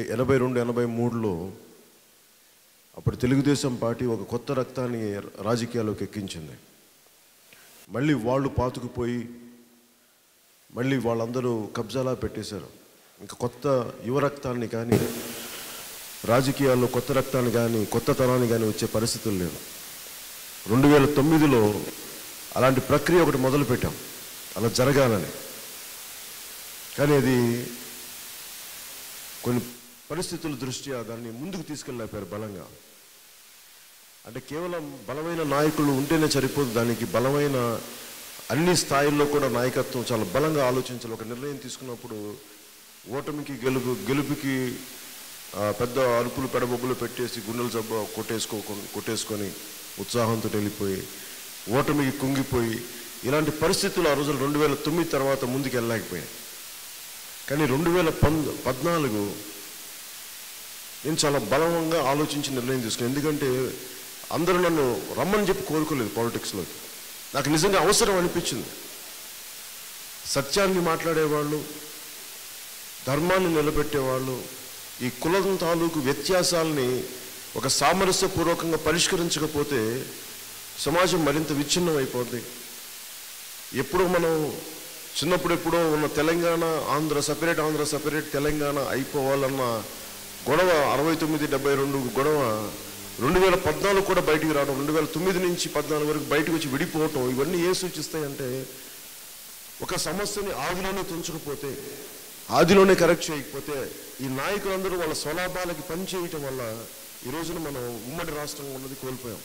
82-83లో అప్పుడు తెలుగుదేశం పార్టీ ఒక కొత్త రక్తాన్ని రాజకీయాల్లోకి ఎక్కించింది. మళ్ళీ వాళ్ళు పాతుకుపోయి మళ్ళీ వాళ్ళందరూ కబ్జాలా పెట్టేశారు. ఇంకా కొత్త యువ రక్తాన్ని కానీ రాజకీయాల్లో కొత్త రక్తాన్ని కానీ కొత్త తరాన్ని కానీ వచ్చే పరిస్థితులు లేవు. 2009లో అలాంటి ప్రక్రియ ఒకటి మొదలుపెట్టాం, అలా జరగాలని. కానీ అది కొన్ని పరిస్థితుల దృష్ట్యా దాన్ని ముందుకు తీసుకెళ్ళలేపారు బలంగా. అంటే కేవలం బలమైన నాయకులు ఉంటేనే సరిపోదు, దానికి బలమైన అన్ని స్థాయిల్లో కూడా నాయకత్వం చాలా బలంగా ఆలోచించాలి. ఒక నిర్ణయం తీసుకున్నప్పుడు ఓటమికి గెలుపుకి పెద్ద అరుపులు పెడబొబ్బులు పెట్టేసి గుండెలు జబ్బ కొట్టేసుకొని ఉత్సాహంతో వెళ్ళిపోయి ఓటమికి కుంగిపోయి ఇలాంటి పరిస్థితులు ఆ రోజులు 2009 తర్వాత ముందుకు వెళ్ళలేకపోయాయి. కానీ 2014 నేను చాలా బలంగా ఆలోచించి నిర్ణయం తీసుకున్నాను. ఎందుకంటే అందరూ నన్ను రమ్మని చెప్పి కోరుకోలేదు పాలిటిక్స్లోకి. నాకు నిజంగా అవసరం అనిపించింది. సత్యాన్ని మాట్లాడేవాళ్ళు, ధర్మాన్ని నిలబెట్టేవాళ్ళు, ఈ కులం తాలూకు వ్యత్యాసాలని ఒక సామరస్యపూర్వకంగా పరిష్కరించకపోతే సమాజం మరింత విచ్ఛిన్నం అయిపోద్ది. ఎప్పుడో మనం చిన్నప్పుడు ఎప్పుడో ఉన్న తెలంగాణ ఆంధ్ర సపరేట్ తెలంగాణ అయిపోవాలన్న గొడవ 69-72 గొడవ 2014 కూడా బయటికి రావడం, 2009 నుంచి 14 వరకు బయటకు వచ్చి విడిపోవటం, ఇవన్నీ ఏ సూచిస్తాయంటే ఒక సమస్యని ఆదిలోనే తుంచకపోతే, ఆదిలోనే కరెక్ట్ చేయకపోతే ఈ నాయకులందరూ వాళ్ళ స్వలాభాలకి పనిచేయటం వల్ల ఈ రోజున మనం ఉమ్మడి రాష్ట్రంగా ఉన్నది కోల్పోయాం.